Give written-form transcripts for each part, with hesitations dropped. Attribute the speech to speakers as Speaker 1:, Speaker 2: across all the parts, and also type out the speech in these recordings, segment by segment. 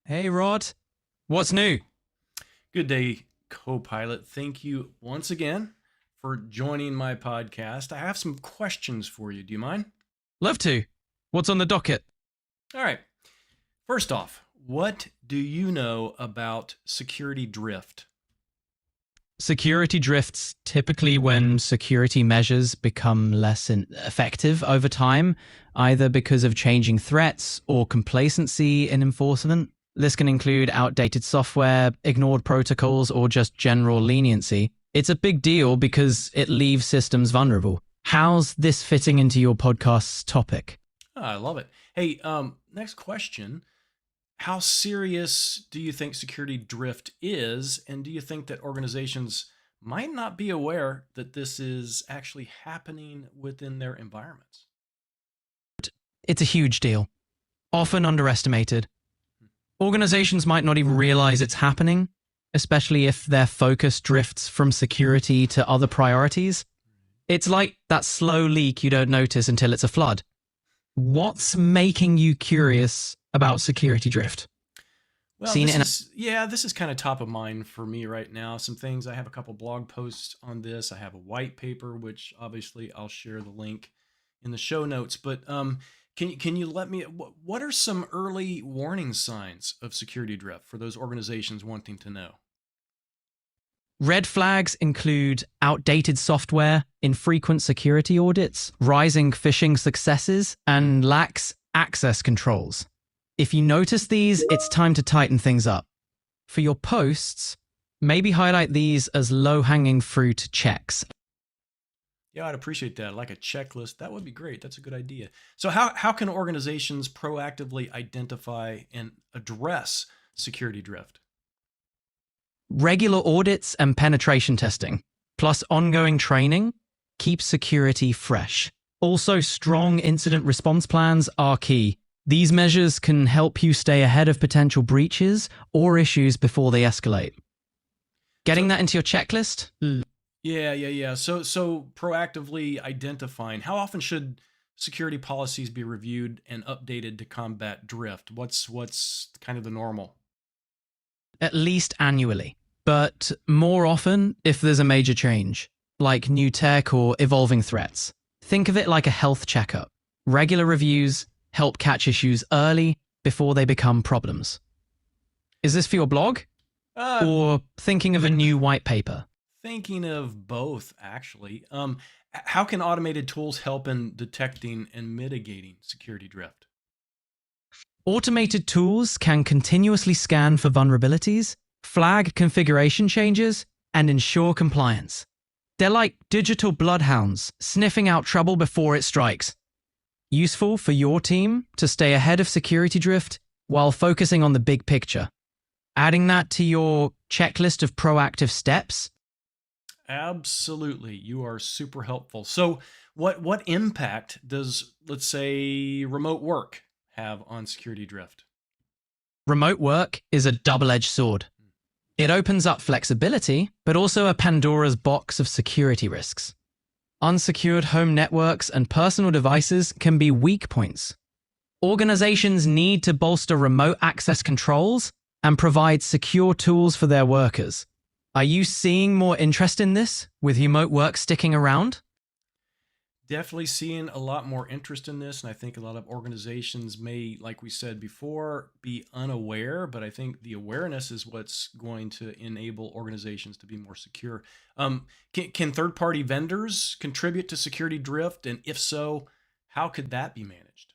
Speaker 1: Hey Rod, what's new?
Speaker 2: Good day, Copilot. Thank you once again for joining my podcast. I have some questions for you. Do you mind?
Speaker 1: Love to. What's on the docket?
Speaker 2: All right. First off, what do you know about security drift?
Speaker 1: Security drifts typically when security measures become less effective over time, either because of changing threats or complacency in enforcement. This can include outdated software, ignored protocols, or just general leniency. It's a big deal because it leaves systems vulnerable. How's this fitting into your podcast's topic?
Speaker 2: I love it. Hey, next question. How serious do you think security drift is? And do you think that organizations might not be aware that this is actually happening within their environments?
Speaker 1: It's a huge deal, often underestimated. Organizations might not even realize it's happening, especially if their focus drifts from security to other priorities. It's like that slow leak you don't notice until it's a flood. What's making you curious about security drift?
Speaker 2: Well,
Speaker 1: Seen it
Speaker 2: this
Speaker 1: in
Speaker 2: is yeah, this is kind of top of mind for me right now. Some things I have a couple blog posts on this. I have a white paper, which obviously I'll share the link in the show notes. But can you let me? What are some early warning signs of security drift for those organizations wanting to know?
Speaker 1: red flags include outdated software, infrequent security audits, rising phishing successes, and lax access controls. If you notice these, it's time to tighten things up. For your posts, maybe highlight these as low-hanging fruit checks.
Speaker 2: Yeah, I'd appreciate that. Like a checklist, that would be great. That's a good idea. So how can organizations proactively identify and address security drift?
Speaker 1: Regular audits and penetration testing, plus ongoing training, keep security fresh. Also, strong incident response plans are key. These measures can help you stay ahead of potential breaches or issues before they escalate. Getting
Speaker 2: So
Speaker 1: that into your checklist?
Speaker 2: yeah. So proactively identifying how often should security policies be reviewed and updated to combat drift? What's kind of the normal?
Speaker 1: At least annually, but more often if there's a major change, like new tech or evolving threats. Think of it like a health checkup. Regular reviews help catch issues early before they become problems. Is this for your blog
Speaker 2: Uh,
Speaker 1: or thinking of a new white paper?
Speaker 2: Thinking of both actually. How can automated tools help in detecting and mitigating security drift?
Speaker 1: Automated tools can continuously scan for vulnerabilities, flag configuration changes, and ensure compliance. They're like digital bloodhounds, sniffing out trouble before it strikes. Useful for your team to stay ahead of security drift while focusing on the big picture. Adding that to your checklist of proactive steps.
Speaker 2: Absolutely. You are super helpful. So what impact does, let's say, remote work have on security drift?
Speaker 1: Remote work is a double-edged sword. It opens up flexibility, but also a Pandora's box of security risks. Unsecured home networks and personal devices can be weak points. Organizations need to bolster remote access controls and provide secure tools for their workers. Are you seeing more interest in this, with remote work sticking around?
Speaker 2: Definitely seeing a lot more interest in this. And I think a lot of organizations may, like we said before, be unaware, but I think the awareness is what's going to enable organizations to be more secure. Can third party vendors contribute to security drift? And if so, how could that be managed?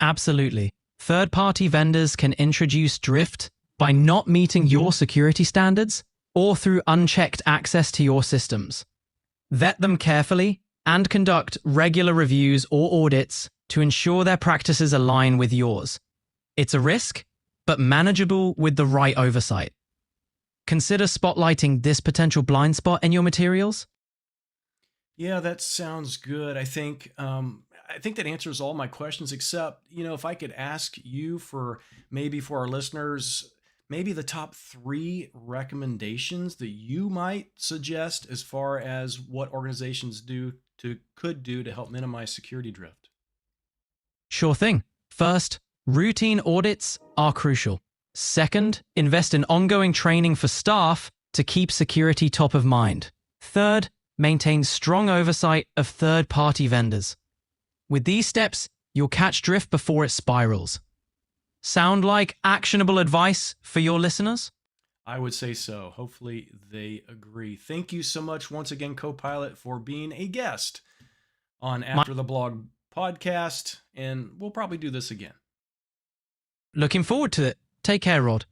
Speaker 1: Absolutely. Third-party vendors can introduce drift by not meeting your security standards or through unchecked access to your systems. Vet them carefully and conduct regular reviews or audits to ensure their practices align with yours. It's a risk, but manageable with the right oversight. Consider spotlighting this potential blind spot in your materials.
Speaker 2: Yeah, that sounds good. I think that answers all my questions, except, if I could ask you for maybe for our listeners, maybe the top three recommendations that you might suggest as far as what organizations could do to help minimize security drift.
Speaker 1: Sure thing. First, Routine audits are crucial. Second, invest in ongoing training for staff to keep security top of mind. Third, maintain strong oversight of third-party vendors. With these steps, you'll catch drift before it spirals. Sound like actionable advice for your listeners?
Speaker 2: I would say so. Hopefully they agree. Thank you so much once again, Copilot, for being a guest on After the Blog podcast, and we'll probably do this again.
Speaker 1: Looking forward to it. Take care, Rod.